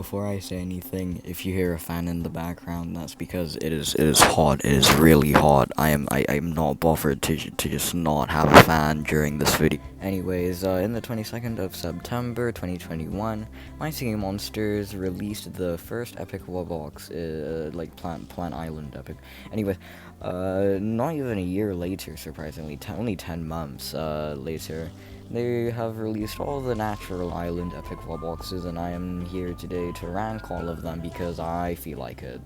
before I say anything, if you hear a fan in the background, that's because it is hot. It is really hot. I am not bothered to just not have a fan during this video. Anyways, in the 22nd of September 2021, My Singing Monsters released the first Epic Wubbox, like Plant Island Epic. Anyways, not even a year later, surprisingly, only 10 months later, they have released all the Natural Island Epic Wubboxes, and I am here today to rank all of them because I feel like it.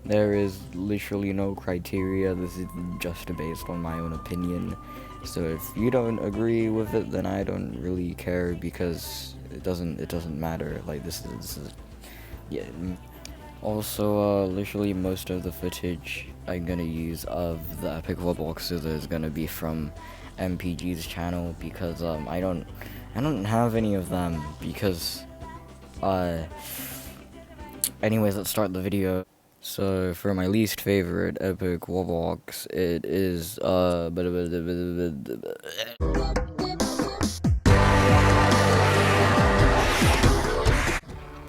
There is literally no criteria, this is just based on my own opinion. So if you don't agree with it, then I don't really care because it doesn't matter. Like this is yeah. Also, literally most of the footage I'm gonna use of the Epic Wubboxes is gonna be from MPG's channel because I don't have any of them because anyways, let's start the video. So for my least favorite Epic Wubbox, it is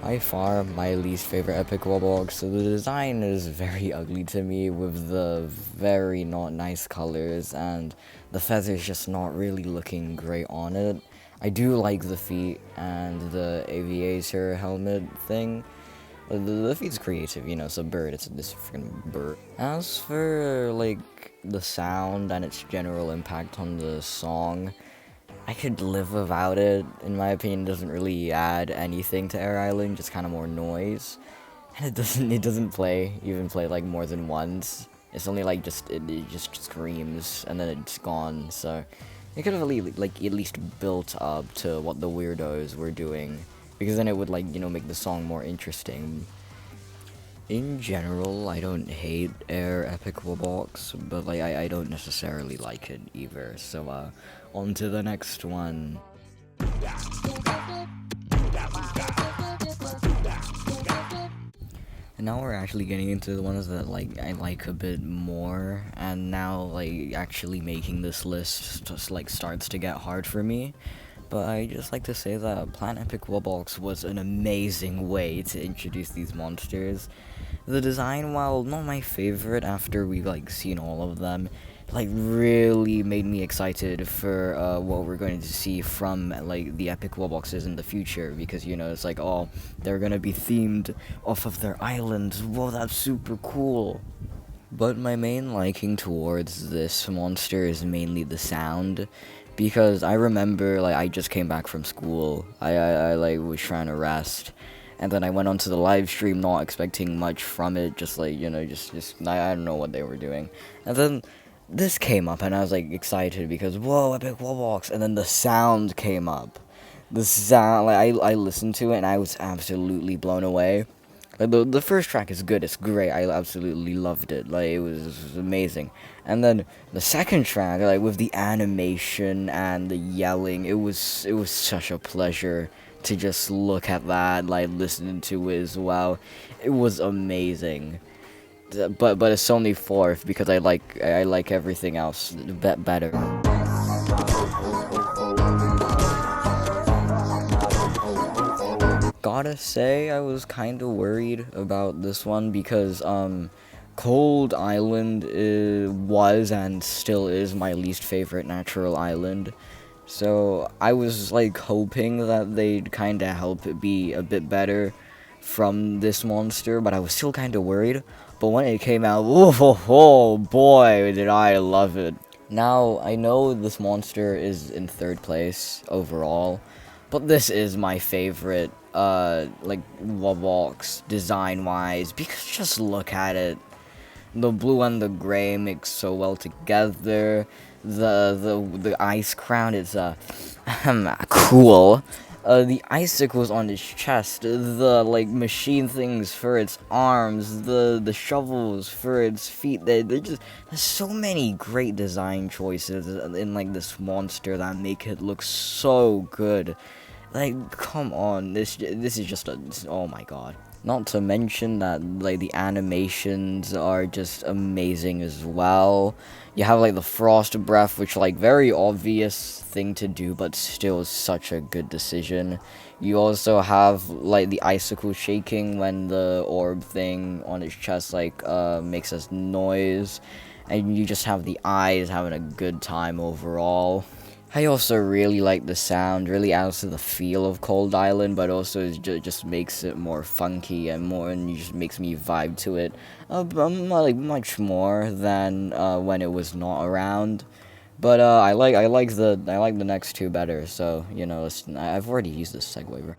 by far my least favorite Epic Wubbox. So the design is very ugly to me with the very not nice colors and the feathers just not really looking great on it. I do like the feet and the aviator helmet thing. The feet's creative, you know, it's a bird, it's this freaking bird. As for, like, the sound and its general impact on the song, I could live without it. In my opinion, it doesn't really add anything to Air Island, just kind of more noise. And it doesn't play like more than once. It's only like it just screams and then it's gone. So it could have at least built up to what the weirdos were doing, because then it would, like, you know, make the song more interesting. In general, I don't hate Air Epic Wubbox, but like I don't necessarily like it either. So on to the next one. And now we're actually getting into the ones that like I like a bit more, and now like actually making this list just like starts to get hard for me. But I just like to say that Plant Epic Wubbox was an amazing way to introduce these monsters. The design, while not my favorite after we've like seen all of them, like really made me excited for what we're going to see from like the Epic Wubboxes in the future, because, you know, it's like, oh, they're gonna be themed off of their islands. Whoa, that's super cool. But my main liking towards this monster is mainly the sound, because I remember, like, I just came back from school. I like was trying to rest, and then I went onto the live stream not expecting much from it, just like, you know, just I don't know what they were doing. And then this came up and I was like excited because, whoa, Epic Wubbox, and then the sound came up. The sound, like, I listened to it and I was absolutely blown away. Like, the first track is good, it's great, I absolutely loved it, like, it was amazing. And then the second track, like, with the animation and the yelling, it was such a pleasure to just look at that, like, listen to it as well. It was amazing. But it's only fourth because I like everything else better. Gotta say, I was kind of worried about this one because Cold Island was and still is my least favorite natural island. So I was like hoping that they'd kind of help it be a bit better from this monster, but I was still kind of worried. But when it came out, oh boy, did I love it. Now, I know this monster is in third place overall, but this is my favorite, like, Wubbox design-wise, because just look at it. The blue and the gray mix so well together. The ice crown is cool. The icicles on its chest, the like machine things for its arms, the shovels for its feet. They just, there's so many great design choices in like this monster that make it look so good. Like, come on, this is just oh my god. Not to mention that, like, the animations are just amazing as well. You have, like, the frost breath, which, like, very obvious thing to do, but still such a good decision. You also have, like, the icicle shaking when the orb thing on its chest, like, makes a noise. And you just have the eyes having a good time overall. I also really like the sound, really adds to the feel of Cold Island, but also just makes it more funky and just makes me vibe to it, like much more than when it was not around. But I like the next two better. So listen, I've already used this segue, bro.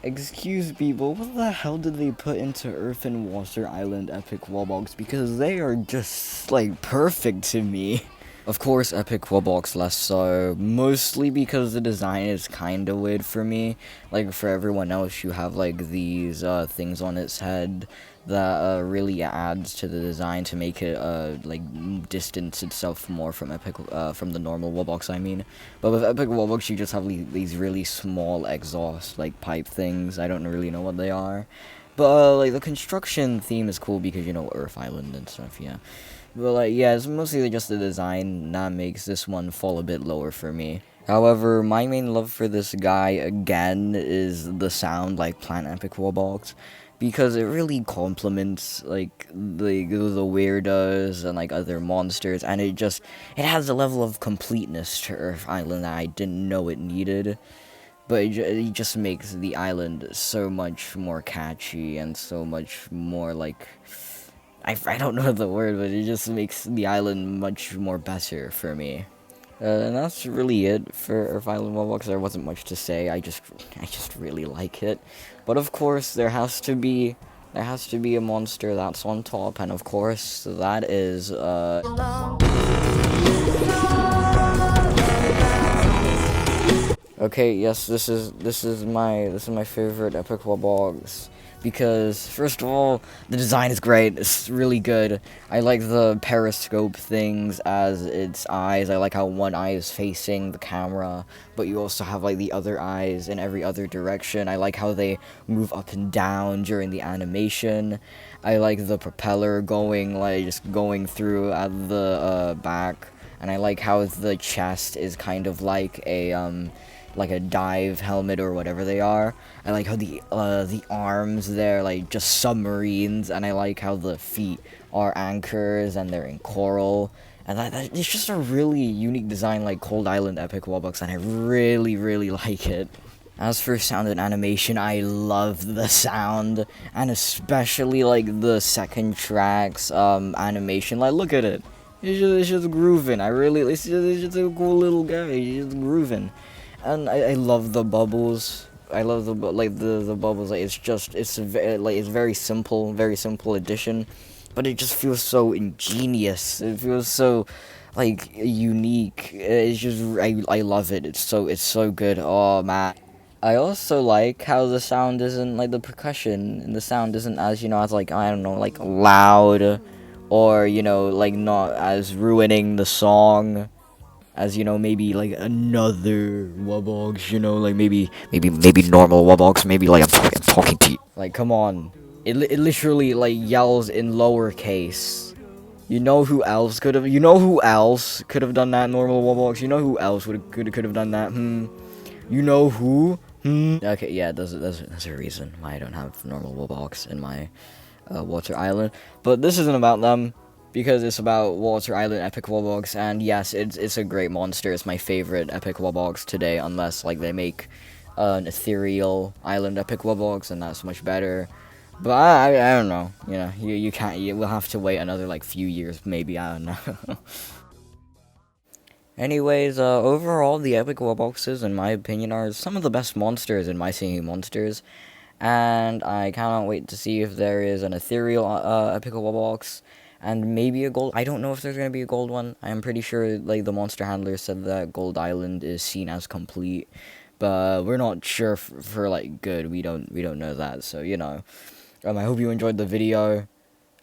Excuse me, but what the hell did they put into Earth and Water Island Epic Wubbox? Because they are just, like, perfect to me. Of course, Epic Wubbox less so, mostly because the design is kinda weird for me. Like, for everyone else, you have, like, these, things on its head that, really adds to the design to make it, like, distance itself more from from the normal Wubbox, I mean. But with Epic Wubbox, you just have these really small exhaust, like, pipe things. I don't really know what they are. But, like, the construction theme is cool because, Earth Island and stuff, yeah. But, like, yeah, it's mostly just the design that makes this one fall a bit lower for me. However, my main love for this guy, again, is the sound, like Plant Epic Wubbox, because it really complements, like, the weirdos and, like, other monsters, and it has a level of completeness to Earth Island that I didn't know it needed. But it just makes the island so much more catchy and so much more, like, I don't know the word, but it just makes the island much more better for me. And that's really it for Earth Island Wubbox. There wasn't much to say. I just really like it. But of course, there has to be a monster that's on top, and of course, that is Okay, yes, this is my favorite Epic Wubbox because first of all, the design is great. It's really good. I like the periscope things as its eyes. I like how one eye is facing the camera, but you also have like the other eyes in every other direction. I like how they move up and down during the animation. I like the propeller just going through at the back, and I like how the chest is kind of like a dive helmet or whatever they are. I like how the arms they're like just submarines, and I like how the feet are anchors and they're in coral. And it's just a really unique design, like Cold Island Epic Wubbox, and I really like it. As for sound and animation, I love the sound, and especially like the second track's animation. Like, look at it. It's just grooving. It's just a cool little guy. He's just grooving. And I love the bubbles. I love the bubbles. Like it's very simple addition, but it just feels so ingenious. It feels so like unique. It's just I love it. It's so good. Oh man. I also like how the sound isn't like the percussion and the sound isn't as as like I don't know like loud, or like not as ruining the song as maybe like another Wubbox, like maybe normal Wubbox, maybe like I'm talking to you. Like, come on, it literally like yells in lowercase. You know who else could have? You know who else could have done that? Normal Wubbox. You know who else could have done that? You know who? Okay, yeah, there's a reason why I don't have normal Wubbox in my Water Island, but this isn't about them. Because it's about Water Island Epic Wubbox, and yes, it's a great monster. It's my favorite Epic Wubbox today, unless like they make an ethereal Island Epic Wubbox, and that's much better. But I don't know. You can't. We'll have to wait another like few years, maybe. I don't know. Anyways, overall, the Epic Wubboxes, in my opinion, are some of the best monsters in My Singing Monsters, and I cannot wait to see if there is an ethereal Epic Wubbox. And maybe a gold. I don't know if there's gonna be a gold one. I'm pretty sure like the monster handler said that Gold Island is seen as complete, but we're not sure for like good. We don't know that. So I hope you enjoyed the video.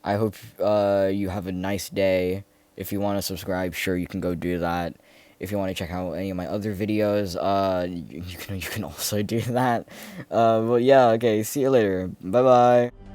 I hope you have a nice day. If you want to subscribe, sure, you can go do that. if you want to check out any of my other videos, you can also do that. But yeah, okay, see you later. Bye bye.